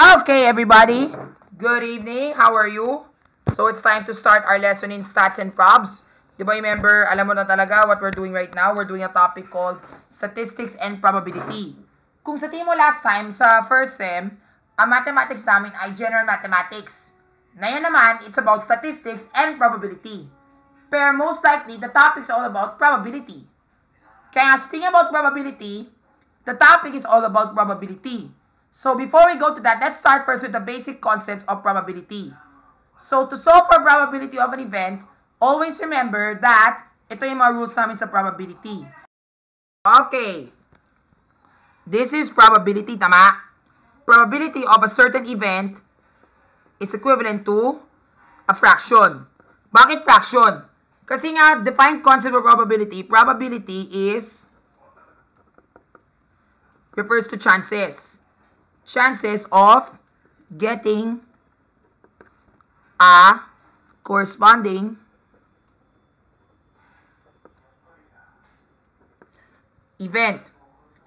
Okay, everybody. Good evening. How are you? So, it's time to start our lesson in stats and probs. Diba, remember, alam mo na talaga what we're doing right now. We're doing a topic called statistics and probability. Kung sa tingin mo last time, sa first sem, ang mathematics namin ay general mathematics. Ngayon naman, it's about statistics and probability. Pero most likely, the topic is all about probability. Kaya speaking about probability, the topic is all about probability. So before we go to that, let's start first with the basic concepts of probability. So to solve for probability of an event, always remember that ito yung mga rules namin sa probability. Okay. This is probability, tama? Probability of a certain event is equivalent to a fraction. Bakit fraction? Kasi nga, defined concept of probability, refers to chances. Chances of getting a corresponding event.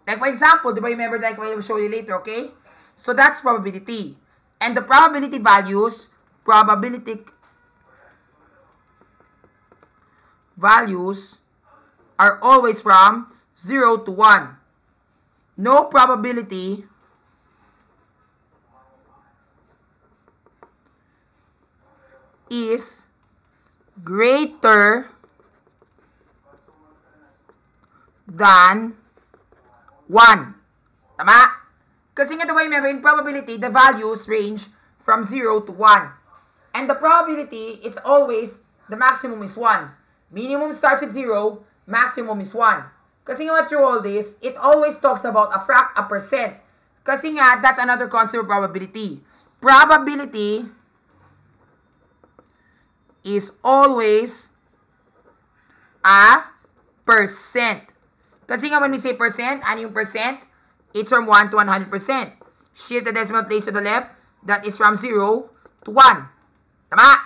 Like for example, do you remember that I will show you later, okay? So that's probability. And the probability values are always from 0 to 1. No probability is greater than 1. Tama? Kasi nga, diba, remember, in probability, the values range from 0 to 1. And the probability, it's always, the maximum is 1. Minimum starts at 0, maximum is 1. Kasi nga, what through all this, it always talks about a percent. Kasi nga, that's another concept of probability. Probability is always a percent. Kasi nga when we say percent, ano yung percent? It's from 1 to 100%. Shift the decimal place to the left. That is from 0 to 1. Tama?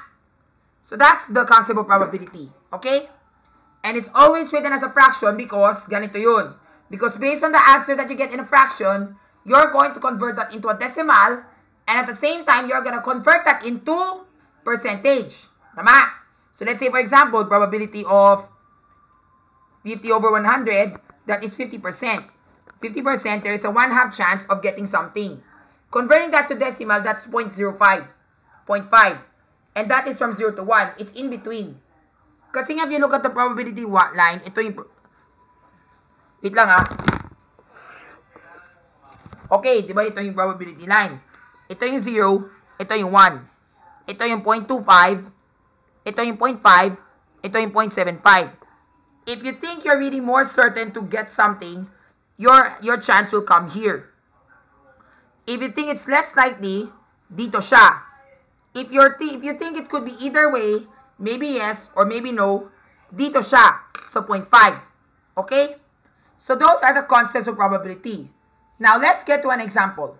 So that's the concept of probability. Okay? And it's always written as a fraction because ganito yun. Because based on the answer that you get in a fraction, you're going to convert that into a decimal, and at the same time, you're going to convert that into percentage. Tama? So let's say, for example, probability of 50 over 100, that is 50%. 50%, there is a 1/2 chance of getting something. Converting that to decimal, that's 0.05. 0.5. And that is from 0 to 1. It's in between. Kasi nga, if you look at the probability line, ito yung... Wait lang ha. Okay, di ba ito yung probability line? Ito yung 0, ito yung 1. Ito yung 0.25, ito yung 0.5, ito yung 0.75. If you think you're really more certain to get something, your chance will come here. If you think it's less likely, dito siya. If you think it could be either way, maybe yes or maybe no, dito siya sa 0.5. Okay? So those are the concepts of probability. Now let's get to an example.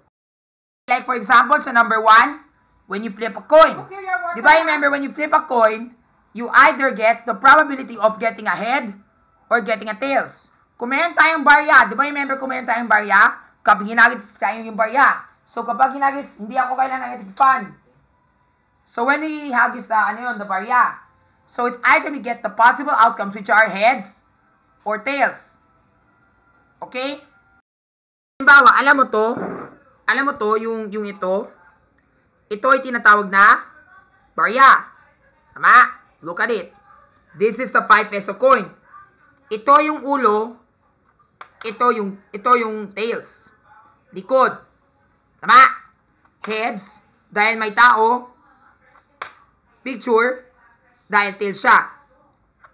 Like for example, sa number 1, when you flip a coin. Di ba remember when you flip a coin, you either get the probability of getting a head or getting a tails. Kung meron tayong barya, di ba remember kung meron tayong barya, kapag hinagis tayo yung barya. So kapag hinagis, hindi ako kailangan ng fun. So when we hagis the barya. So it's either we get the possible outcomes which are heads or tails. Okay? Halimbawa, alam mo to, yung ito ay tinatawag na barya. Tama? Look at it. This is the 5 peso coin. Ito yung ulo, ito yung tails. Likod. Tama? Heads, dahil may tao. Picture, dahil tails siya.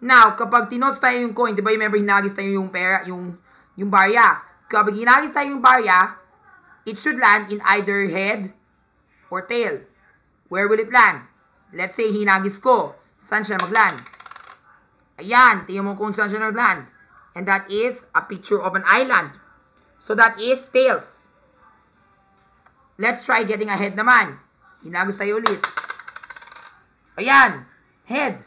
Now, kapag tinos tayo yung coin, di ba remember hinagis tayo yung pera, yung barya. Kapag hinagis tayo yung barya, it should land in either head or tail. Where will it land? Let's say hinagis ko. Saan siya mag-land? Ayan, tingnan mo kung saan siya mag-land. And that is a picture of an island. So that is tails. Let's try getting a head naman. Hinagis tayo ulit. Ayan, head.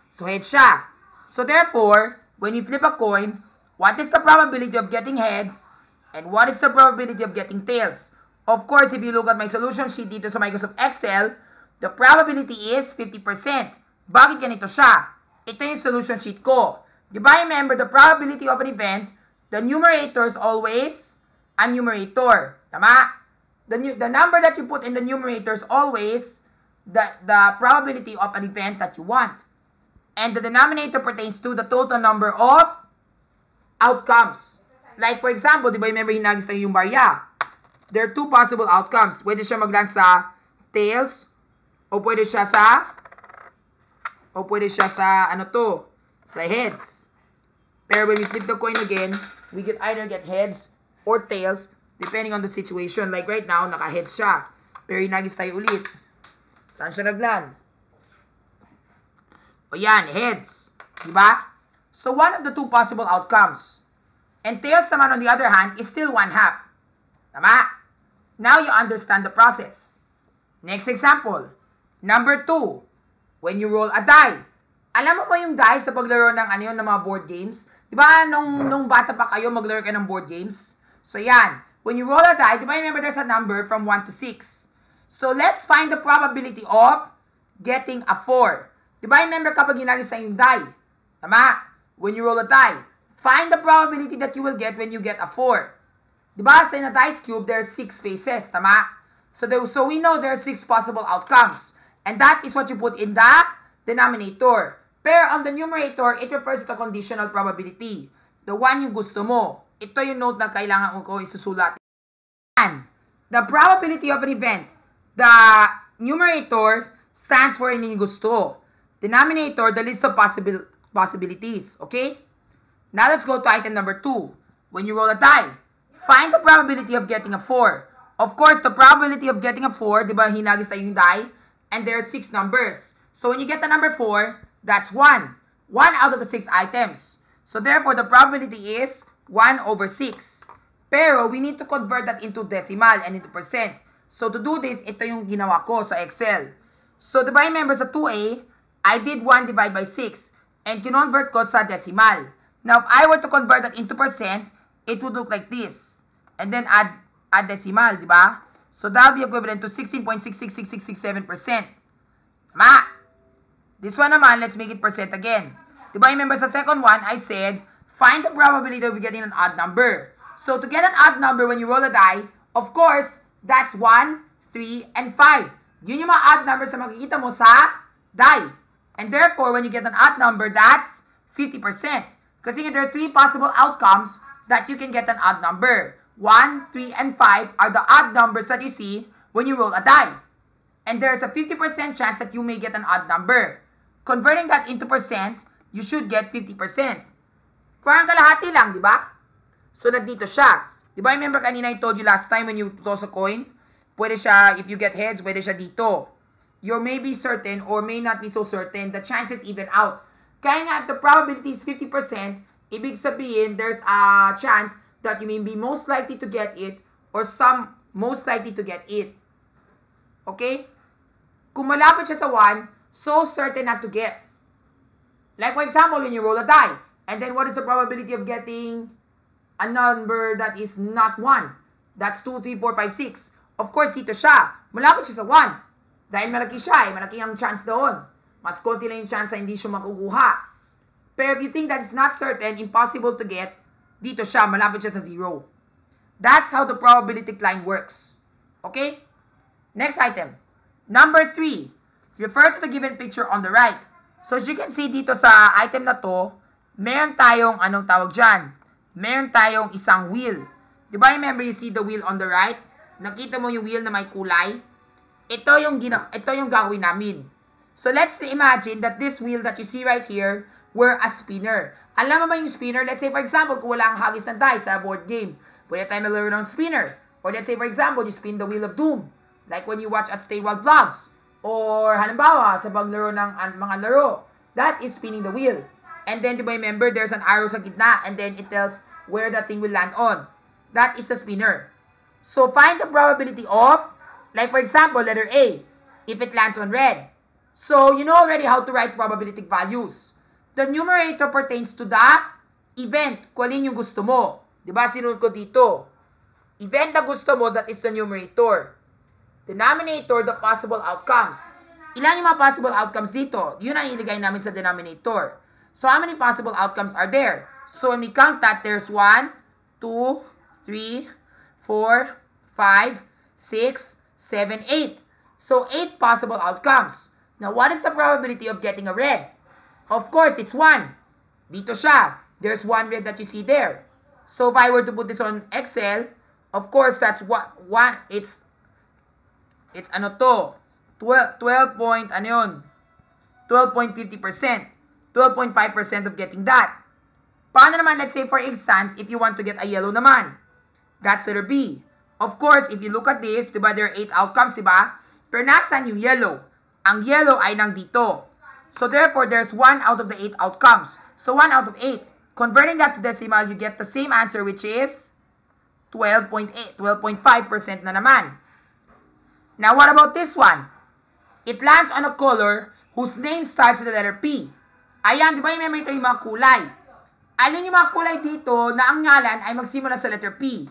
So head siya. So therefore, when you flip a coin, what is the probability of getting heads and what is the probability of getting tails? Of course, if you look at my solution sheet dito sa Microsoft Excel, the probability is 50%. Bakit ganito siya? Ito yung solution sheet ko. Di ba, remember, the probability of an event, the numerator is always a numerator. Tama? The number that you put in the numerator is always the probability of an event that you want. And the denominator pertains to the total number of outcomes. Like, for example, di ba, remember, hinagis tayo yung barya. There are two possible outcomes. Pwede siya magland sa tails, o pwede siya sa, ano to, sa heads. Pero when we flip the coin again, we can either get heads or tails, depending on the situation. Like right now, naka-heads siya. Pero hinagis tayo ulit. Saan siya nagland? O yan, heads. Diba? So, one of the two possible outcomes. And tails naman, on the other hand, is still 1/2. Tama? Now, you understand the process. Next example. Number 2. When you roll a die. Alam mo ba yung die sa paglaro ng, ng mga board games? Diba, nung bata pa kayo, maglaro kayo ng board games? So, yan. When you roll a die, diba, remember there's a number from 1 to 6. So, let's find the probability of getting a 4. Diba, remember kapag ginagis na yung die? Tama? When you roll a die, find the probability that you will get when you get a 4. Diba, sa in a dice cube, there's 6 faces. Tama? So we know there are 6 possible outcomes. And that is what you put in the denominator. Pero on the numerator, it refers to conditional probability. The one yung gusto mo. Ito yung note na kailangan ko isusulat. And the probability of an event, the numerator stands for yung gusto. Denominator, the list of possibilities. Okay? Now let's go to item number 2. When you roll a die, find the probability of getting a 4. Of course, the probability of getting a 4, di ba, hinagis tayo yung die, and there are 6 numbers. So when you get the number 4, that's 1. 1 out of the 6 items. So therefore, the probability is 1/6. Pero we need to convert that into decimal and into percent. So to do this, ito yung ginawa ko sa Excel. So di ba, remember sa 2A, I did 1 divided by 6 and kinonvert ko sa decimal. Now, if I were to convert that into percent, it would look like this. And then add decimal, di ba? So, that would be equivalent to 16.666667%. Tama? This one naman, let's make it percent again. Di ba, remember sa second one, I said, find the probability of getting an odd number. So, to get an odd number when you roll a die, of course, that's 1, 3, and 5. Yun yung mga odd numbers na makikita mo sa die. And therefore, when you get an odd number, that's 50%. Kasi there are 3 possible outcomes that you can get an odd number. 1, 3, and 5 are the odd numbers that you see when you roll a die. And there's a 50% chance that you may get an odd number. Converting that into percent, you should get 50%. Parang kalahati lang, di ba? So, nandito siya. Di ba, remember kanina I told you last time when you toss a coin, pwede siya, if you get heads, pwede siya dito. You may be certain or may not be so certain, the chances even out. Kaya nga, if the probability is 50%, ibig sabihin, there's a chance that you may be most likely to get it or some most likely to get it. Okay? Kung malapit siya sa 1, so certain not to get. Like for example, when you roll a die, and then what is the probability of getting a number that is not 1? That's 2, 3, 4, 5, 6. Of course, dito siya. Malapit siya sa 1. Dahil malaki siya, malaki ang chance doon. Mas konti lang yung chance na hindi siya makukuha. Pero if you think that is not certain, impossible to get, dito siya, malapit siya sa 0. That's how the probability line works. Okay? Next item. Number 3. Refer to the given picture on the right. So as you can see dito sa item na to, meron tayong, anong tawag dyan? Meron tayong isang wheel. Diba, remember you see the wheel on the right? Nakita mo yung wheel na may kulay? Ito yung gagawin namin. So, let's imagine that this wheel that you see right here were a spinner. Alam mo ba yung spinner? Let's say, for example, kung wala kang hagis ng die sa board game, pwede tayo maglaro ng spinner. Or let's say, for example, you spin the wheel of doom. Like when you watch at Stay Wild Vlogs. Or, halimbawa, sa paglaro ng mga laro. That is spinning the wheel. And then, di ba, remember, there's an arrow sa gitna and then it tells where that thing will land on. That is the spinner. So, find the probability of, like for example, letter A, if it lands on red. So, you know already how to write probability values. The numerator pertains to the event. Kung alin yung gusto mo. Diba, sinunod ko dito. Event na gusto mo, that is the numerator. Denominator, the possible outcomes. Ilan yung mga possible outcomes dito? Yun ang iligay namin sa denominator. So, how many possible outcomes are there? So, when we count that, there's 1, 2, 3, 4, 5, 6, 7, 8. So, 8 possible outcomes. Now, what is the probability of getting a red? Of course, it's 1. Dito siya. There's 1 red that you see there. So, if I were to put this on Excel, of course, that's what it's ano to? 12.50%. 12.5% of getting that. Paano naman, let's say for instance, if you want to get a yellow naman? That's letter B. Of course, if you look at this, diba, there are 8 outcomes, diba? Pero nasan yung yellow? Ang yellow ay nandito. So therefore, there's 1 out of the 8 outcomes. So 1 out of 8. Converting that to decimal, you get the same answer, which is 12.5% na naman. Now, what about this one? It lands on a color whose name starts with the letter P. Ayan, di ba remember ito yung mga kulay? Alin yung mga kulay dito na ang ngalan ay magsimula sa letter P?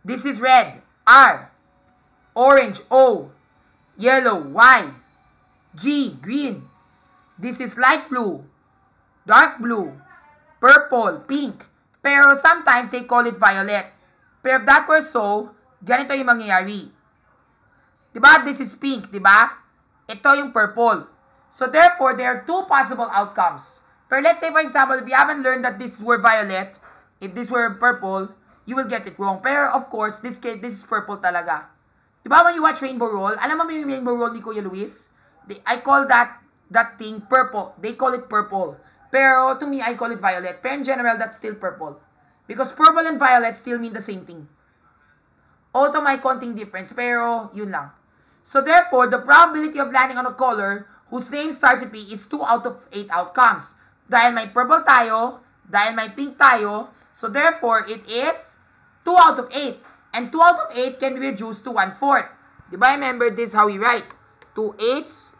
This is red, R. Orange, O. Yellow, Y. G, green. This is light blue, dark blue, purple, pink. Pero sometimes they call it violet. Pero if that were so, ganito yung mangyayari. Diba? This is pink, diba? Ito yung purple. So therefore, there are 2 possible outcomes. Pero let's say, for example, if you haven't learned that this were violet, if this were purple, you will get it wrong. Pero of course, this is purple talaga. Diba when you watch Rainbow Roll, alam mo yung Rainbow Roll ni Kuya Luis? I call that thing purple. They call it purple. Pero to me, I call it violet. Pero in general, that's still purple. Because purple and violet still mean the same thing. Although may konting difference, pero yun lang. So therefore, the probability of landing on a color whose name starts with P is 2 out of 8 outcomes. Dahil may purple tayo, dahil may pink tayo, so therefore, it is 2 out of 8. And 2 out of 8 can be reduced to 1/4. Diba? Remember this how we write. 2 8s,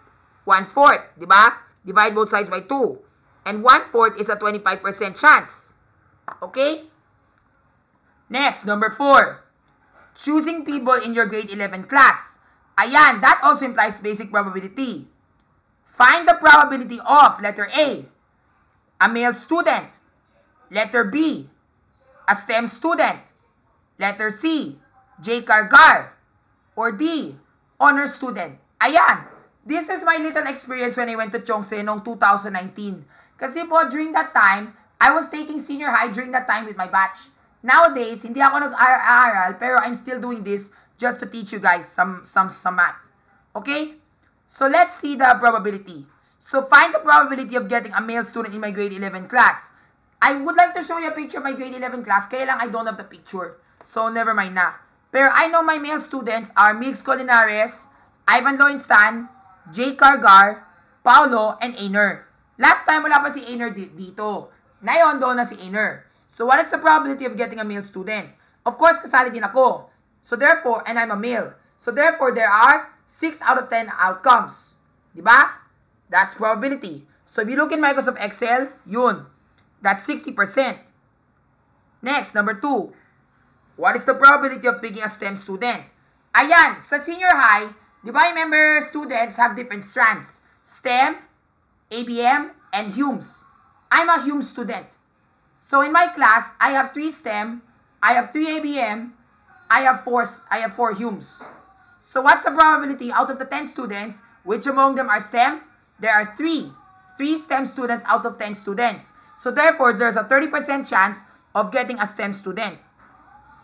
1/4. Diba? Divide both sides by 2. And 1/4 is a 25% chance. Okay? Next, number 4. Choosing people in your grade 11 class. Ayan, that also implies basic probability. Find the probability of letter A, a male student. Letter B, a STEM student. Letter C, J. Cargar. Or D, honor student. Ayan, this is my little experience when I went to Chongse noong 2019. Kasi po, during that time, I was taking senior high during that time with my batch. Nowadays, hindi ako nag-aaral, pero I'm still doing this just to teach you guys some math. Okay? So let's see the probability. So find the probability of getting a male student in my grade 11 class. I would like to show you a picture of my grade 11 class, kaya lang I don't have the picture. So never mind na. Pero I know my male students are Migs Colinares, Ivan Loinstan, J. Cargar, Paulo, and Ainer. Last time wala pa si Ainer dito. Ngayon doon na si Ainer. So what is the probability of getting a male student? Of course, kasali din ako. So therefore, and I'm a male. So therefore, there are 6 out of 10 outcomes. Diba? That's probability. So if you look in Microsoft Excel, yun. That's 60%. Next, number 2. What is the probability of picking a STEM student? Ayan, sa senior high, diba remember students have different strands. STEM, ABM, and HUMS. I'm a HUMS student. So in my class, I have 3 STEM, I have 3 ABM, I have 4 HUMS. So what's the probability out of the 10 students, which among them are STEM? There are 3 STEM students out of 10 students. So therefore, there's a 30% chance of getting a STEM student.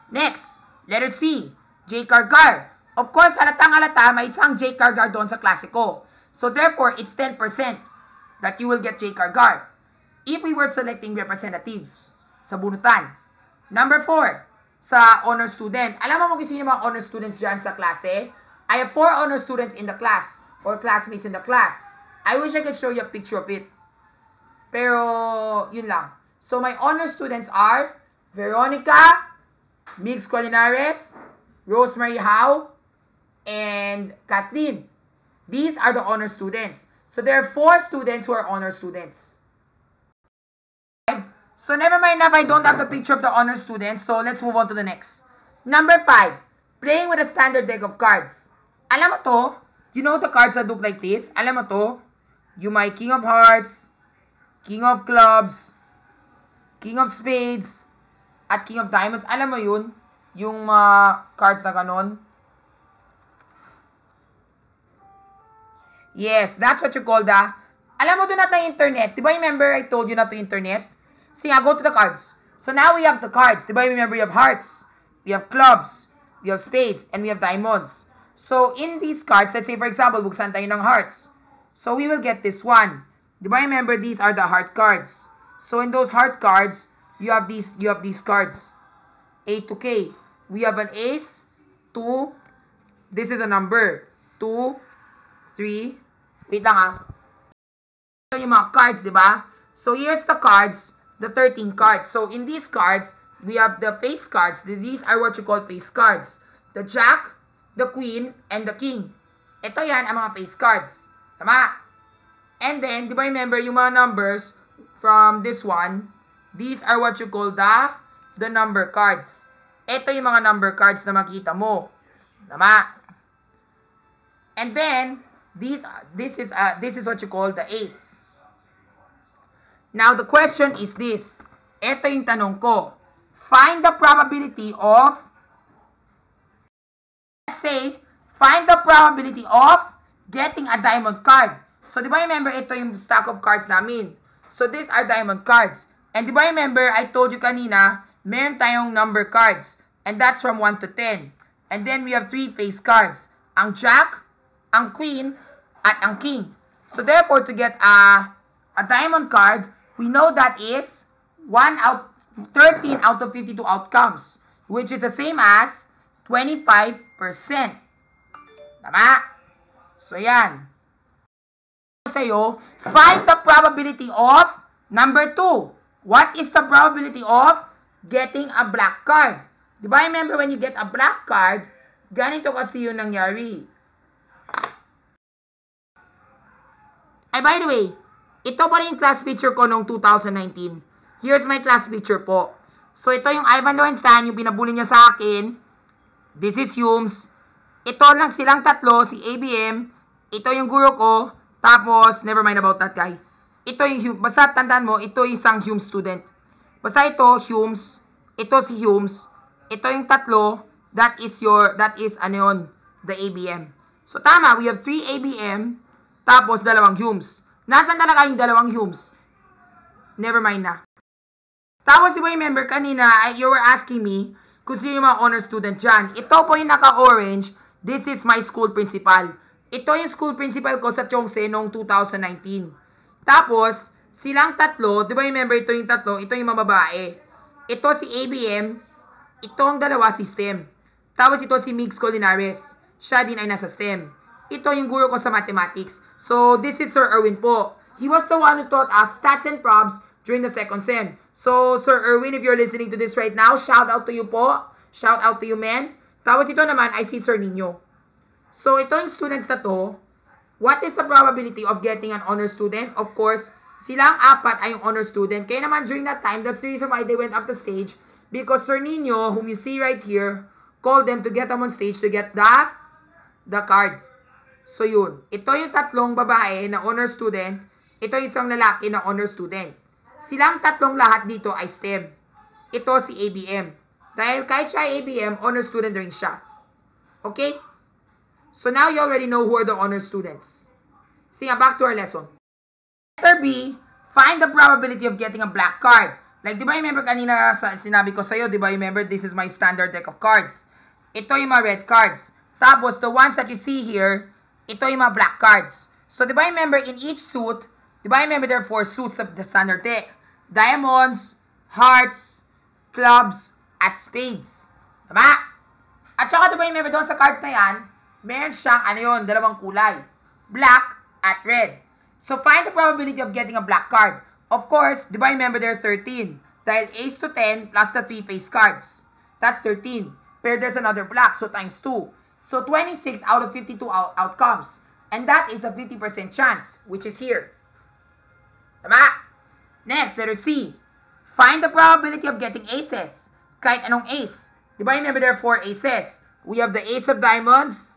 Next, letter C, J. Cargar. Of course, halatang-halata, may isang J. Cargar doon sa klase ko. So therefore, it's 10% that you will get J. Cargar. If we were selecting representatives sa bunutan. Number 4. Sa honor student. Alam mo kung sino mga honor students dyan sa klase? I have 4 honor students in the class or classmates in the class. I wish I could show you a picture of it. Pero, yun lang. So, my honor students are Veronica, Migs Colinares, Rosemary Howe, and Kathleen. These are the honor students. So, there are 4 students who are honor students. So never mind if I don't have the picture of the honor students. So let's move on to the next. Number 5, playing with a standard deck of cards. Alam mo to? You know the cards that look like this? Alam mo to? Yung may King of Hearts, King of Clubs, King of Spades, at King of Diamonds. Alam mo yun? Yung cards na ganon. Yes, that's what you call the... Alam mo, do not na internet. Diba remember I told you not to internet? See, go to the cards. So now we have the cards. Diba remember you have hearts, we have clubs, we have spades, and we have diamonds. So in these cards, let's say for example, buksan tayo ng hearts. So we will get this one. Diba remember these are the heart cards. So in those heart cards, you have these cards. A to K. We have an ace, 2, this is a number, 2, 3, wait lang yung mga cards, diba? So here's the cards, the 13 cards. So in these cards, we have the face cards. These are what you call face cards. The jack, the queen, and the king. Ito yan ang mga face cards. Tama? And then, diba remember yung mga numbers from this one, these are what you call the number cards. Ito yung mga number cards na makita mo. Tama? And then, this is what you call the ace. Now, the question is this. Ito yung tanong ko. Find the probability of, let's say, find the probability of getting a diamond card. So, di ba remember, ito yung stack of cards namin. So, these are diamond cards. And di ba remember, I told you kanina, meron tayong number cards. And that's from 1 to 10. And then, we have 3 face cards. Ang jack, ang queen, at ang king. So, therefore, to get a diamond card, we know that is 13 out of 52 outcomes, which is the same as 25%. Tama? So, yan. Sa'yo, find the probability of number 2. What is the probability of getting a black card? Diba, remember when you get a black card, ganito kasi yun nangyari. Ay, by the way, ito pa rin yung class picture ko noong 2019. Here's my class picture po. So, ito yung Ivan Lowenstein, yung pinabuli niya sa akin. This is Humes. Ito lang silang tatlo, si ABM. Ito yung guro ko. Tapos, never mind about that guy. Ito yung, basta tandaan mo, ito isang Humes student. Basta ito, Humes. Ito si Humes. Ito yung tatlo. That is ano yun, the ABM. So, tama, we have 3 ABM. Tapos, 2 Humes. Nasaan talaga yung 2 Humes? Never mind na. Tapos, di ba remember kanina, you were asking me kung sino yung mga honor student dyan. Ito po yung naka-orange. This is my school principal. Ito yung school principal ko sa Chongse noong 2019. Tapos, silang tatlo, di ba remember ito yung tatlo, ito yung mababae. Ito si ABM, ito ang 2 si STEM. Tapos ito si Migs Colinares. Siya din ay nasa STEM. Ito yung guro ko sa mathematics. So, this is Sir Erwin po. He was the one who taught us stats and probs during the second sem. So, Sir Erwin, if you're listening to this right now, shout out to you po. Shout out to you, men. Tapos ito naman ay si Sir Nino. So, ito yung students na to. What is the probability of getting an honor student? Of course, silang 4 ay yung honor student. Kaya naman during that time, that's the reason why they went up the stage. Because Sir Nino, whom you see right here, called them to get them on stage to get the card. So, yun. Ito yung 3 babae na honor student. Ito yung isang lalaki na honor student. Silang 3 lahat dito ay STEM. Ito si ABM. Dahil kahit siya ay ABM, honor student rin siya. Okay? So, now you already know who are the honor students. Sige, back to our lesson. Letter B, find the probability of getting a black card. Like, di ba remember kanina sinabi ko sa'yo, di ba remember this is my standard deck of cards. Ito yung mga red cards. Tapos, the ones that you see here, ito yung mga black cards. So, di ba remember, in each suit, di ba remember there are 4 suits of the standard deck? Diamonds, hearts, clubs, at spades. Tama? At saka, di ba remember doon sa cards na yan, meron siyang, 2 kulay. Black at red. So, find the probability of getting a black card. Of course, di ba remember there are 13? Dahil ace to 10 plus the 3 face cards. That's 13. Pero there's another black, so times 2. So, 26 out of 52 outcomes. And that is a 50% chance, which is here. Tama? Next, letter C. Find the probability of getting aces. Kahit anong ace. Di ba remember there are 4 aces? We have the ace of diamonds.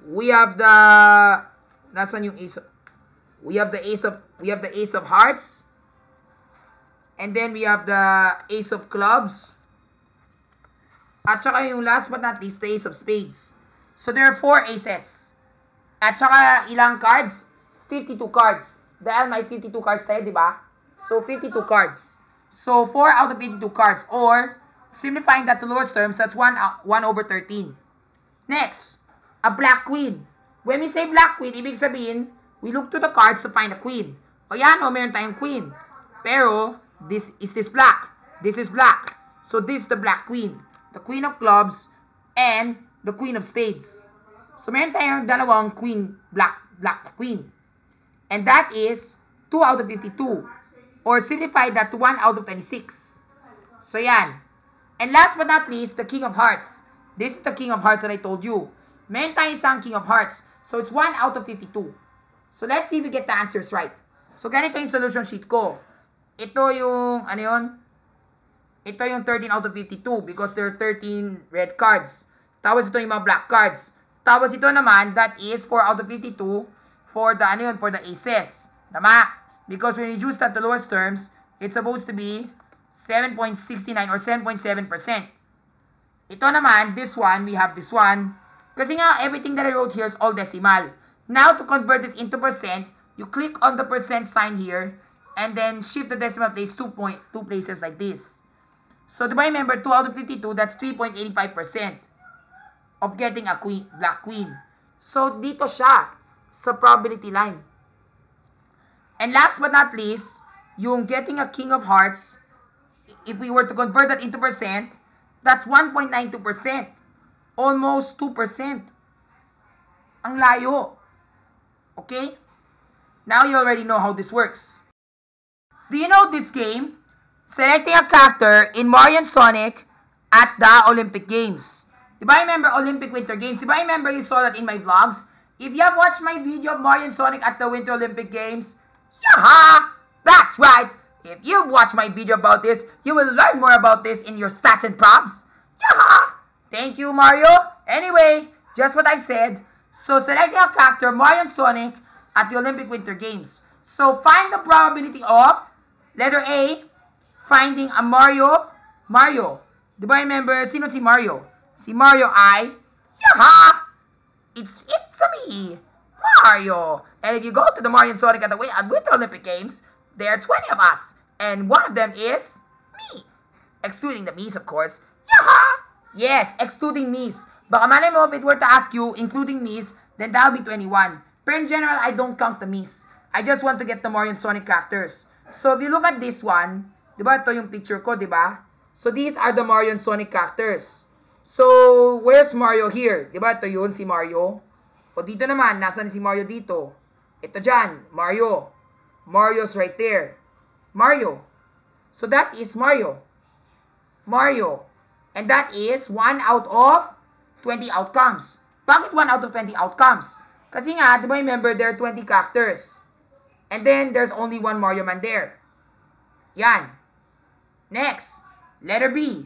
We have the... Nasaan yung ace of... We have the ace of hearts. And then we have the ace of clubs. At saka yung last but not least, the ace of spades. So there are 4 aces. At saka ilang cards? 52 cards. Dahil may 52 cards tayo, di ba? So 52 cards. So 4 out of 52 cards. Or, simplifying that to lowest terms, that's 1 over 13. Next, a black queen. When we say black queen, ibig sabihin, we look to the cards to find a queen. O yan, o, meron tayong queen. Pero, this black. This is black. So this is the black queen. The queen of clubs and the queen of spades. So meron tayong dalawang queen, black queen. And that is 2 out of 52. Or simplify that to 1 out of 26. So yan. And last but not least, the king of hearts. This is the king of hearts that I told you. Meron tayong isang king of hearts. So it's 1 out of 52. So let's see if we get the answers right. So ganito yung solution sheet ko. Ito yung, ano yun? Ito yung 13 out of 52 because there are 13 red cards. Tapos ito yung mga black cards. Tapos ito naman, that is 4 out of 52 for the, ano yun, for the aces. Tama? Because when we reduce that to lowest terms, it's supposed to be 7.69 or 7.7%. Ito naman, this one, we have this one. Kasi nga, everything that I wrote here is all decimal. Now, to convert this into percent, you click on the percent sign here, and then shift the decimal place 2 places like this. So, diba remember, 2 out of 52, that's 3.85% of getting a queen, black queen. So, dito siya sa probability line. And last but not least, yung getting a king of hearts, if we were to convert that into percent, that's 1.92%. Almost 2%. Ang layo. Okay? Now you already know how this works. Do you know this game? Selecting a character in Mario and Sonic at the Olympic Games. Diba remember Olympic Winter Games? Diba remember you saw that in my vlogs? If you have watched my video of Mario and Sonic at the Winter Olympic Games, yaha! That's right! If you've watched my video about this, you will learn more about this in your stats and props. Yaha! Thank you, Mario. Anyway, just what I've said. So, selecting a character, Mario and Sonic, at the Olympic Winter Games. So, find the probability of, letter A, finding a Mario. Diba remember, sino si Mario? Si Mario ay, yaha! It's me, Mario. And if you go to the Mario and Sonic at the Winter Olympic Games, there are 20 of us. And one of them is me. Excluding the Mies, of course. Yaha! Yes, excluding Mies. Baka malay mo, if it were to ask you, including Mies, then that would be 21. But in general, I don't count the Mies. I just want to get the Mario and Sonic characters. So if you look at this one, diba ito yung picture ko, diba? So these are the Mario and Sonic characters. So, where's Mario here? Diba ito yun, si Mario? O dito naman, nasan si Mario dito? Ito dyan, Mario. Mario's right there. Mario. So that is Mario. And that is 1 out of 20 outcomes. Bakit 1 out of 20 outcomes? Kasi nga, di ba remember, there are 20 characters. And then, there's only one Mario man there. Yan. Next, letter B.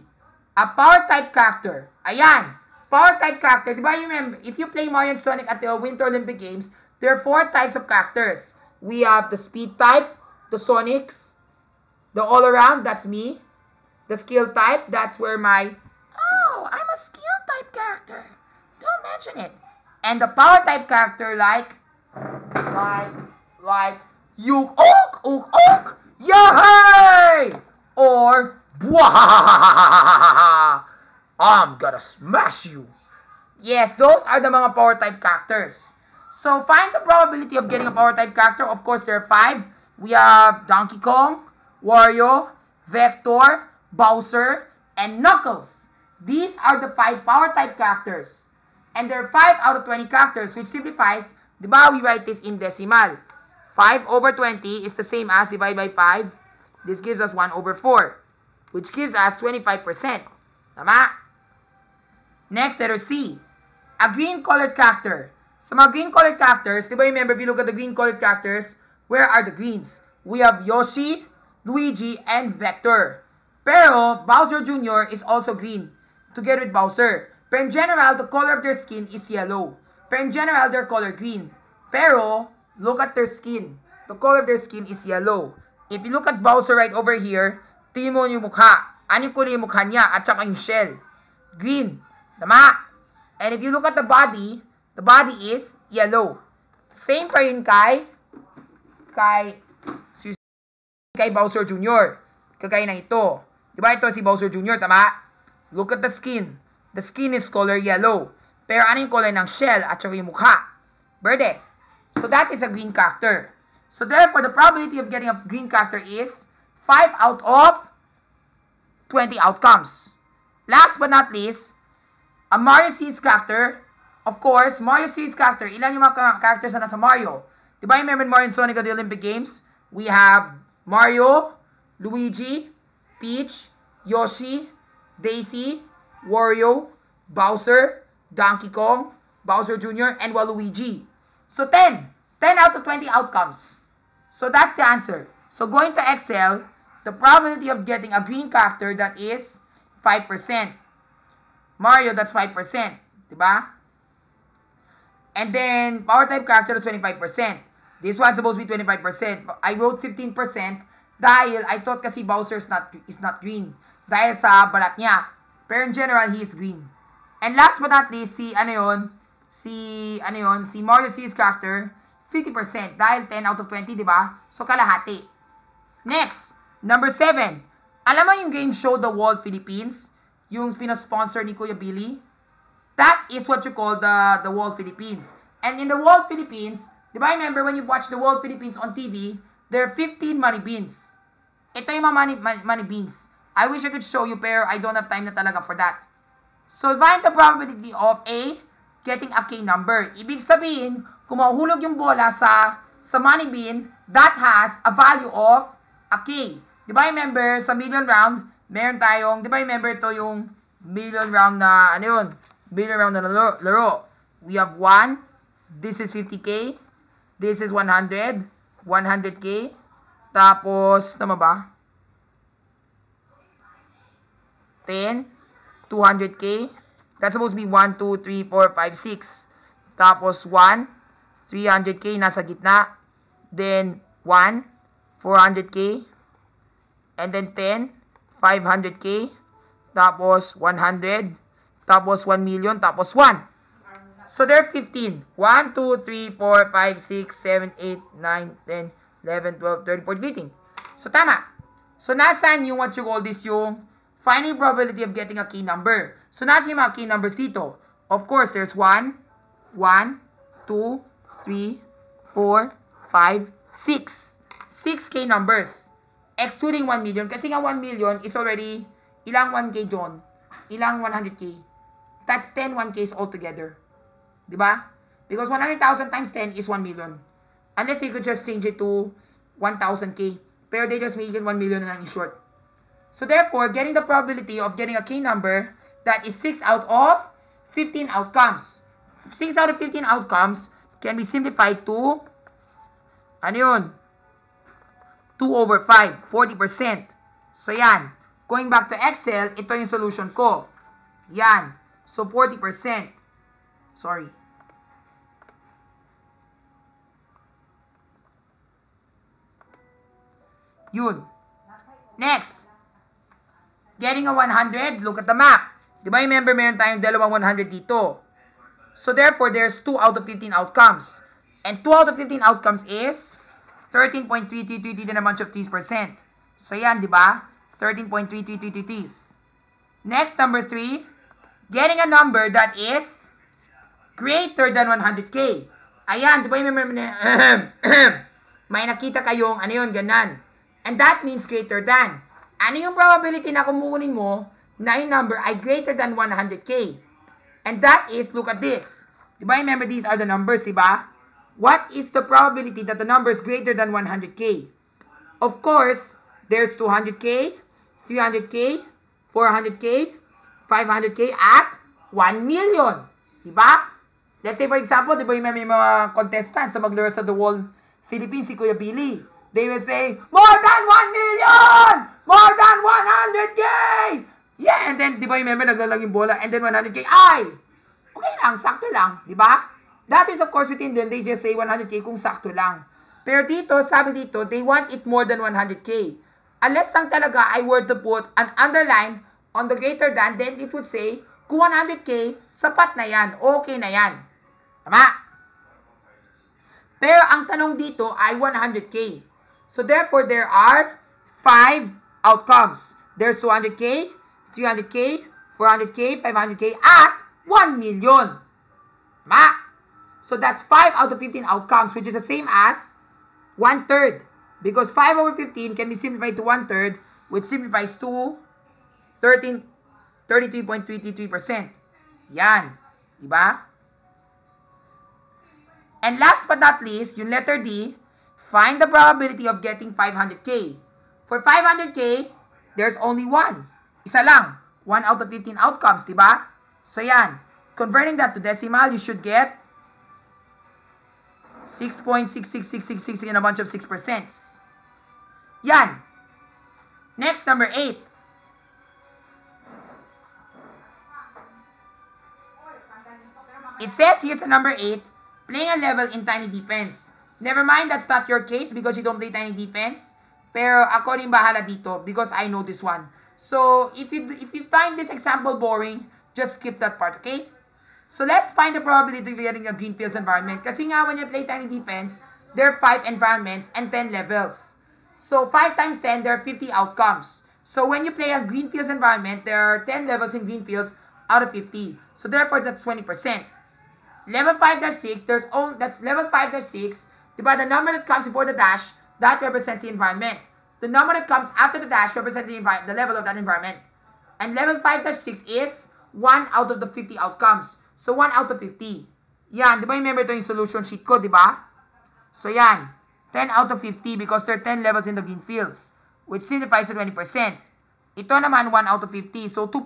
A power type character. Ayan. Power type character. Di ba remember, if you play Mario and Sonic at the Winter Olympic Games, there are 4 types of characters. We have the speed type, the Sonics, the all-around, that's me. The skill type, that's where my, oh, I'm a skill type character. Don't mention it. And the power type character like Yuk Ok, Yahey! Or, Bwahahahahaha! I'm gonna smash you. Yes, those are the mga power type characters. So, find the probability of getting a power type character. Of course, there are 5. We have Donkey Kong, Wario, Vector, Bowser, and Knuckles. These are the 5 power type characters. And there are 5 out of 20 characters, which simplifies, diba we write this in decimal. 5 over 20 is the same as divide by 5. This gives us 1 over 4, which gives us 25%. Tama? Next, letter C. A green colored character. Sa mga green colored characters, diba remember, if you look at the green colored characters, where are the greens? We have Yoshi, Luigi, and Vector. Pero, Bowser Jr. is also green. together with Bowser. Pero in general, the color of their skin is yellow. Pero in general, they're color green. Pero, look at their skin. The color of their skin is yellow. If you look at Bowser right over here, tingin mo yung mukha. Ano yung kulay yung mukha niya at saka yung shell? Green. Tama? And if you look at the body is yellow. Same pa rin kay Bowser Jr. Kagaya ng ito. Diba ito si Bowser Jr., tama? Look at the skin. The skin is color yellow. Pero ano yung color ng shell at saka yung mukha? Verde. So that is a green character. So therefore, the probability of getting a green character is 5 out of 20 outcomes. Last but not least, a Mario series character. Of course, Mario series character. Ilan yung mga characters na nasa Mario? Diba yung remember Mario and Sonic at the Olympic Games? We have Mario, Luigi, Peach, Yoshi, Daisy, Wario, Bowser, Donkey Kong, Bowser Jr., and Waluigi. So 10 out of 20 outcomes. So that's the answer. So going to Excel, the probability of getting a green character, that is 5%. Mario, that's 5%. Diba? And then, power type character is 25%. This one's supposed to be 25%. I wrote 15% dahil I thought kasi Bowser is not green. Dahil sa balat niya. Pero in general, he is green. And last but not least, si Mario series character, 50%. Dahil 10 out of 20, di ba? So, kalahati. Next, number 7. Alam mo yung game show The Wall Philippines? Yung sponsor ni Kuya Billy? That is what you call the Wall Philippines. And in the Wall Philippines, di ba remember when you watch the Wall Philippines on TV, there are 15 money beans. Ito yung mga money beans. I wish I could show you, pero I don't have time na talaga for that. So, find the probability of A, getting a K number. Ibig sabihin, kung mahuhulog yung bola sa money bean, that has a value of a K. Di ba remember, sa million round, meron tayong, di ba remember ito yung million round na, ano yun? Million round na laro. We have 1, this is 50K, this is 100, 100K, tapos, tama ba? 10, 200K, that's supposed to be 1, 2, 3, 4, 5, 6, tapos 1, 300K, nasa gitna, then 1, 400K, and then 10, 500K, tapos 100, tapos 1 million, tapos 1. So, there are 15. 1, 2, 3, 4, 5, 6, 7, 8, 9, 10, 11, 12, 13, 14, 15. So, tama. So, nasaan yung what you call this, yung finding probability of getting a key number. So, nasa yung mga key numbers dito? Of course, there's 1, 2, 3, 4, 5, 6. 6 K numbers. Excluding 1 million. Kasi nga 1 million is already, ilang 1K John? Ilang 100K? That's 10 1Ks altogether. Diba? Because 100,000 times 10 is 1 million. Unless they could just change it to 1,000K. Pero they just make it 1 million na lang in short. So therefore, getting the probability of getting a K number, that is 6 out of 15 outcomes. 6 out of 15 outcomes can be simplified to, ano yun? 2 over 5, 40%. So yan. Going back to Excel, ito yung solution ko. Yan. So 40%. Sorry. Yun. Next. Getting a 100, look at the map. Diba remember meron tayong dalawang 100 dito. So therefore, there's 2 out of 15 outcomes. And 2 out of 15 outcomes is 13.3333 din naman siya 3%. So yan, diba? 13.3333. Next, number 3. Getting a number that is greater than 100K. Ayan, diba remember may nakita kayong, ano yun, ganan. And that means greater than. Ano yung probability na kumukunin mo na yung number ay greater than 100K? And that is, look at this. Diba remember these are the numbers, diba? What is the probability that the number is greater than 100K? Of course, there's 200K, 300K, 400K, 500K at 1 million. Diba? Let's say for example, diba yung may mga contestants na maglaro sa The Wall Philippines, si Kuya Billy. They will say, more than 1 million! More than 100K! Yeah, and then, di ba, remember, naglalang yung bola, and then 100K, ay! Okay lang, sakto lang, di ba? That is, of course, within them, they just say 100K kung sakto lang. Pero dito, sabi dito, they want it more than 100K. Unless lang talaga I were to put an underline on the greater than, then it would say, kung 100K, sapat na yan, okay na yan. Tama? Pero ang tanong dito ay 100K. So therefore, there are 5 outcomes. There's 200K, 300K, 400K, 500K, at 1 million. Tama? So that's 5 out of 15 outcomes, which is the same as 1/3. Because 5 over 15 can be simplified to 1/3, which simplifies to 33.33%. Yan. Diba? And last but not least, yung letter D, find the probability of getting 500K. For 500K, there's only 1. Isa lang. 1 out of 15 outcomes, diba? So yan. Converting that to decimal, you should get 6.66666 in a bunch of 6%. Yan. Next, number 8. It says here's a number 8, playing a level in tiny defense. Never mind, that's not your case because you don't play tiny defense. Pero ako rin bahala dito because I know this one. So, if you find this example boring, just skip that part, okay? So, let's find the probability of getting a green fields environment. Kasi nga, when you play tiny defense, there are 5 environments and 10 levels. So, 5 times 10, there are 50 outcomes. So, when you play a green fields environment, there are 10 levels in green fields out of 50. So, therefore, that's 20%. Level 5-6, that's level 5-6. Diba, the number that comes before the dash, that represents the environment. The number that comes after the dash represents the level of that environment. And level 5-6 is 1 out of the 50 outcomes. So, 1 out of 50. Yan, diba, remember ito yung solution sheet ko, diba? So, yan. 10 out of 50 because there are 10 levels in the green fields, which signifies to 20%. Ito naman, 1 out of 50, so 2%.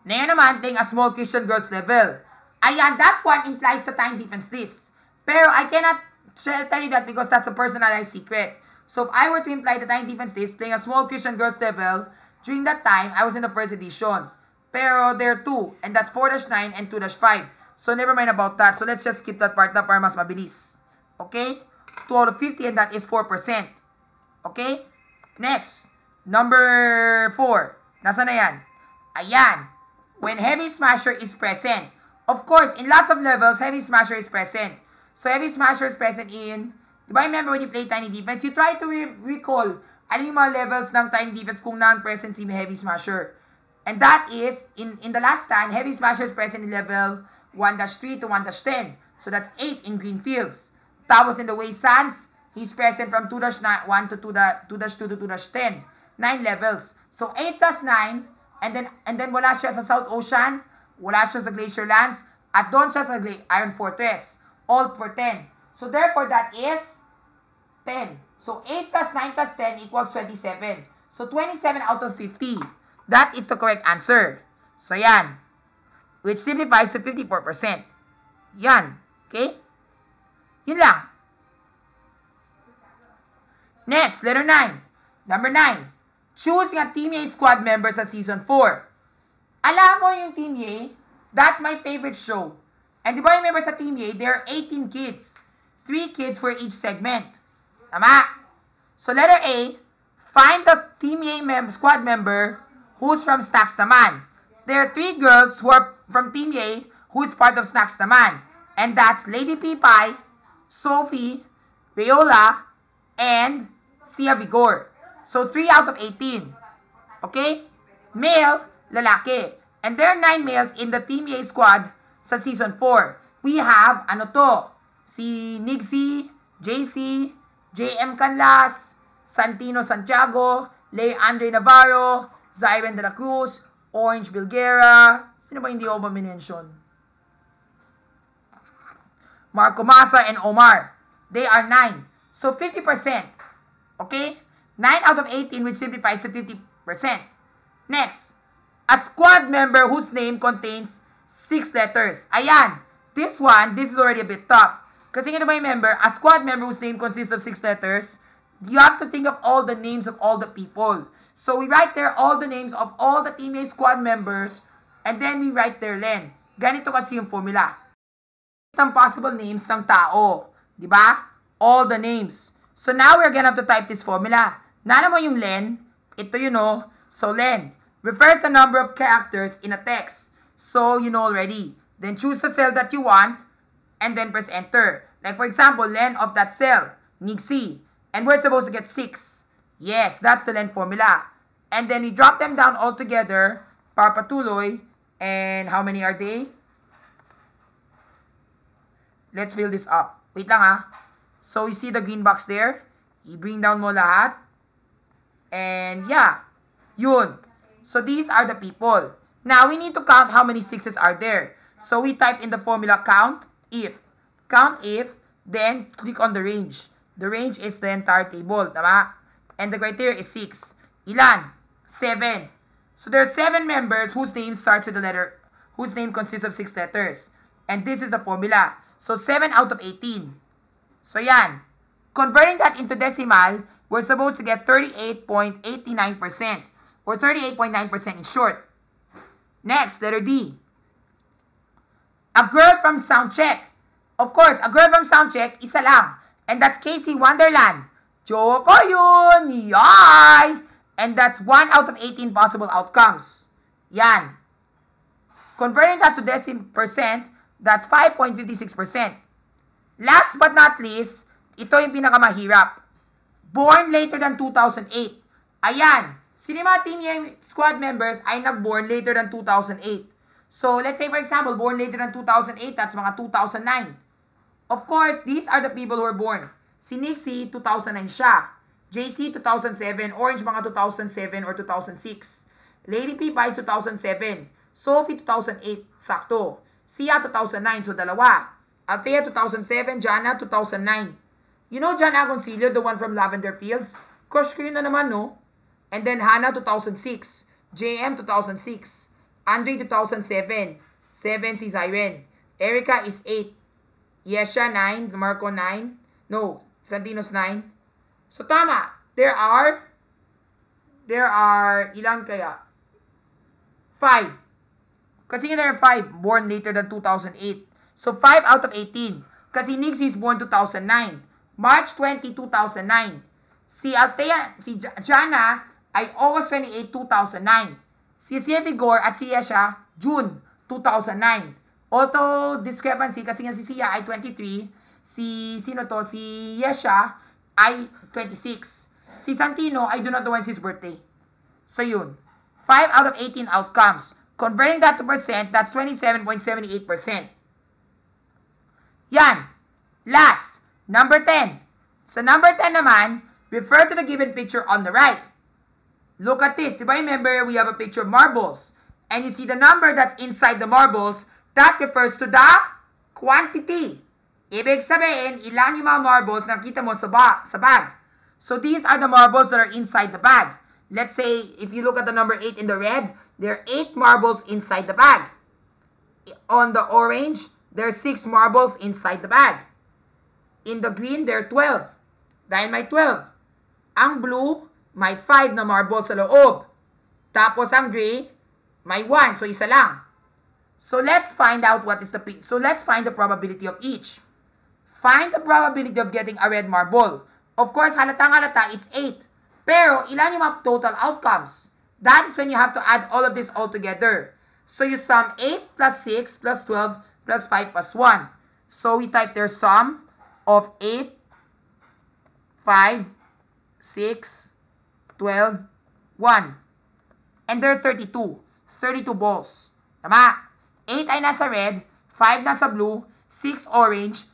Ngayon naman, playing a small Christian girls level. Ayan, that one implies the tiny defense list. Pero I cannot tell you that because that's a personalized secret. So if I were to imply the tiny defense list, playing a small Christian girls level, during that time, I was in the first edition. Pero there are 2, and that's 4-9 and 2-5. So never mind about that. So let's just skip that part na para mas mabilis. Okay? 2 out of 50, and that is 4%. Okay? Next, number 4. Nasaan na yan? Ayan. When Heavy Smasher is present. Of course, in lots of levels, Heavy Smasher is present. So, Heavy Smasher is present in, diba, remember when you play Tiny Defense, you try to recall ano yung mga levels ng Tiny Defense kung non-present si Heavy Smasher. And that is, in the last time, Heavy Smasher is present in level 1-3 to 1-10. So, that's 8 in green fields. Tapos in the Way Sands, he's present from 2-1 to 2-2 to 2-10. 9 levels. So, 8 plus 9, and then wala siya sa South Ocean, wala siya sa Glacier Lands, at doon siya sa Iron Fortress. All for 10. So, therefore, that is 10. So, 8 plus 9 plus 10 equals 27. So, 27 out of 50. That is the correct answer. So, yan. Which simplifies to 54%. Yan. Okay? Yun lang. Next, letter 9. Number 9. Choosing a Team A squad member sa Season 4. Alam mo yung Team A? That's my favorite show. And di ba remember sa Team A, there are 18 kids. 3 kids for each segment. Tama? So letter A, find the Team A squad member who's from Snacks naman. There are 3 girls who are from Team A who's part of Snacks naman. And that's Lady Pipay, Sophie, Viola, and Sia Vigor. So 3 out of 18. Okay? Male, lalaki. And there are 9 males in the Team A squad sa Season 4. We have, ano to? Si Nixie, JC, JM Canlas, Santino Santiago, Leandre Navarro, Zyren de la Cruz, Orange Bilguera. Sino ba hindi ko ma-mention? Marco Massa and Omar. They are 9. So 50%. Okay? 9 out of 18, which simplifies to 50%. Next, a squad member whose name contains 6 letters. Ayan. This is already a bit tough. Kasi nga ba remember, a squad member whose name consists of 6 letters, You have to think of all the names of all the people. So we write there all the names of all the Team A squad members, and then we write there len. Ganito kasi yung formula. Ang possible names ng tao. Diba? All the names. So now we're gonna have to type this formula. Nana mo yung len, ito you know. So len refers the number of characters in a text. So you know already. Then choose the cell that you want, and then press enter. Like for example, len of that cell, Nixie. And we're supposed to get 6. Yes, that's the len formula. And then we drop them down all together, parpatuloy, and how many are they? Let's fill this up. Wait lang ha. So, you see the green box there? I-bring down mo lahat. And yeah, yun. So, these are the people. Now, we need to count how many 6s are there. So, we type in the formula count if. Count if, then click on the range. The range is the entire table, tama? And the criteria is 6. Ilan? 7. So, there are 7 members whose name starts with the letter, whose name consists of 6 letters. And this is the formula. So, 7 out of 18. So, yan. Converting that into decimal, we're supposed to get 38.89%. Or 38.9% in short. Next, letter D. A girl from Soundcheck. Of course, a girl from Soundcheck, isa lang. And that's Casey Wonderland. Joke ko yun! Yay! And that's 1 out of 18 possible outcomes. Yan. Converting that to decimal percent, that's 5.56%. Last but not least, ito yung pinakamahirap. Born later than 2008. Ayan. Sino mga Team squad members ay nag-born later than 2008? So, let's say for example, born later than 2008, that's mga 2009. Of course, these are the people who were born. Si Nixie, 2009 siya. JC, 2007. Orange, mga 2007 or 2006. Lady Pipay, 2007. Sophie, 2008. Sakto. Sia, 2009. So, dalawa. Althea, 2007. Jana, 2009. You know John Agoncillo, the one from Lavender Fields? Crush ko yun na naman, no? And then Hannah, 2006. JM, 2006. Andre, 2007. 7 si Zyren. Erica is 8. Yesha, 9. Marco, 9. No, Santinos, 9. So, tama. There are, ilan kaya? 5. Kasi there are 5 born later than 2008. So, 5 out of 18. Kasi Nixie is born 2009. March 20, 2009. Si Althea, si Jana ay August 28, 2009. Si Vigor at si Yesha, June 2009. Auto discrepancy kasi nga si Sia ay 23. Si Yesha ay 26. Si Santino, I do not know when's his birthday. So, yun. 5 out of 18 outcomes. Converting that to percent, that's 27.78%. Yan. Last, number 10. Sa number 10 naman, refer to the given picture on the right. Look at this. Diba remember, we have a picture of marbles. And you see the number that's inside the marbles, that refers to the quantity. Ibig sabihin, ilan yung mga marbles na nakita mo sa bag. So, these are the marbles that are inside the bag. Let's say, if you look at the number 8 in the red, there are 8 marbles inside the bag. On the orange, there are 6 marbles inside the bag. In the green, there are 12. Dahil may 12. Ang blue, may 5 na marbles sa loob. Tapos ang gray, may 1. So, isa lang. So, let's find out let's find the probability of each. Find the probability of getting a red marble. Of course, halatang-halata, it's 8. Pero, ilan yung mga total outcomes? That is when you have to add all of this all together. So, you sum 8 plus 6 plus 12 plus 5 plus 1. So, we type their sum of 8, 5, 6, 12, 1. And there are 32. 32 balls. Tama? 8 ay nasa red, 5 nasa blue, 6 orange,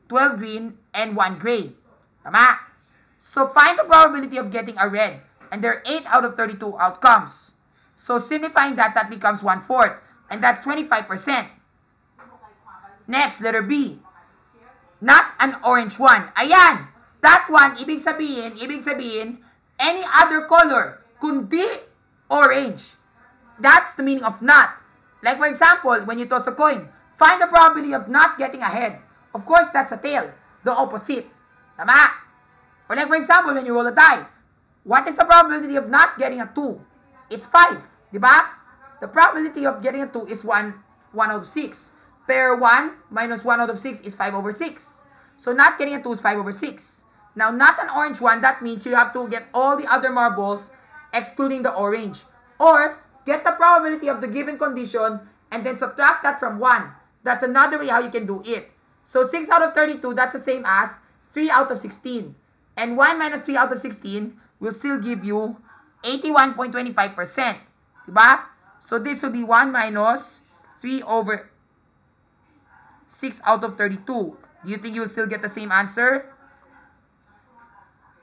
12 green, and 1 gray. Tama? So, find the probability of getting a red. And there are 8 out of 32 outcomes. So, simplifying that becomes 1/4. And that's 25%. Next, letter B. Not an orange one. Ayan! That one, ibig sabihin, any other color, kundi orange. That's the meaning of not. Like for example, when you toss a coin, find the probability of not getting a head. Of course, that's a tail. The opposite. Tama? Or like for example, when you roll a die, what is the probability of not getting a 2? It's 5, di ba? The probability of getting a 2 is 1 out of 6. Pair 1 minus 1 out of 6 is 5 over 6. So not getting a 2 is 5 over 6. Now, not an orange one, that means you have to get all the other marbles excluding the orange. Or, get the probability of the given condition and then subtract that from 1. That's another way how you can do it. So, 6 out of 32, that's the same as 3 out of 16. And 1 minus 3 out of 16 will still give you 81.25%. Diba? So, this will be 1 minus 3 over 6 out of 32. Do you think you will still get the same answer?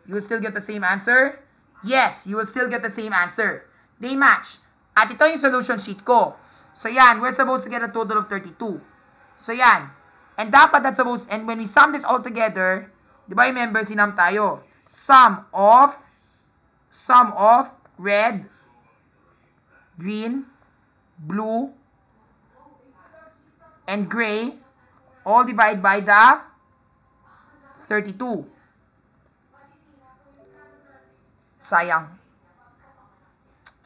You will still get the same answer? Yes, you will still get the same answer. They match. At ito yung solution sheet ko. So yan, we're supposed to get a total of 32. So yan. And dapat that's supposed, and when we sum this all together, di ba remember, sinam tayo. Sum of red, green, blue, and gray, all divided by the 32. Sayang.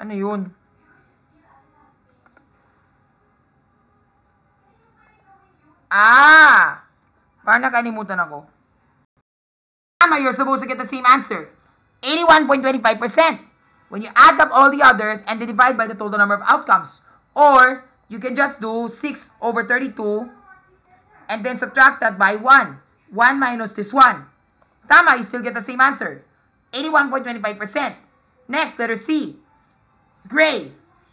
Ano yun? Parang nakalimutan ako. Tama, you're supposed to get the same answer. 81.25%. When you add up all the others and then divide by the total number of outcomes. Or, you can just do 6 over 32 and then subtract that by 1. 1 minus this 1. Tama, you still get the same answer. 81.25%. Next, letter C. Gray.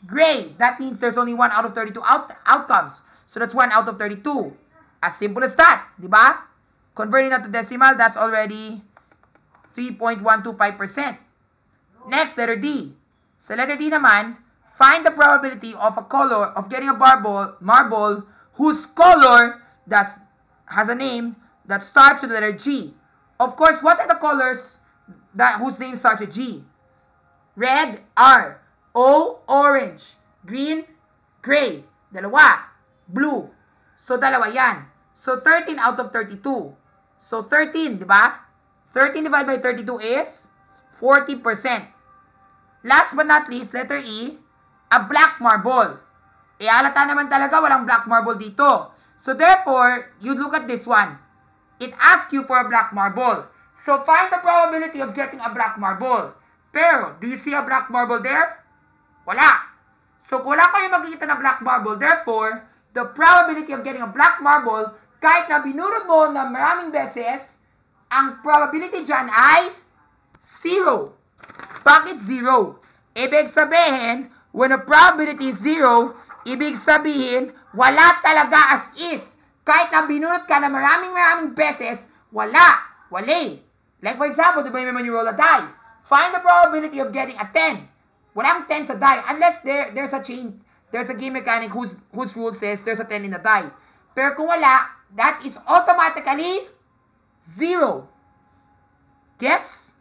Gray. That means there's only 1 out of 32 outcomes. So that's 1 out of 32. As simple as that. Diba? Converting that to decimal, that's already 3.125%. Next, letter D. Sa letter D naman, find the probability of a color, of getting a marble whose color has a name that starts with the letter G. Of course, what are the colors whose name starts with G? Red, R. O, orange. Green, gray. Dalawa. Blue. So, dalawa yan. So, 13 out of 32. So, 13, di ba? 13 divided by 32 is 40%. Last but not least, letter E, a black marble. Halata naman talaga walang black marble dito. So, therefore, you look at this one. It asks you for a black marble. So, find the probability of getting a black marble. Pero, do you see a black marble there? Wala. So, kung wala kayo makikita na black marble, therefore, the probability of getting a black marble, kahit na binurod mo na maraming beses, ang probability dyan ay 0. Bakit 0? Ibig sabihin, when a probability is 0, ibig sabihin, wala talaga as is. Kahit na binurod ka na maraming beses, wala. Wala. Like for example, di ba yung when you roll a die? Find the probability of getting a 10. Walang 10 sa die unless there's a chain, there's a game mechanic whose rule says there's a 10 in the die. Pero kung wala, that is automatically 0. Gets?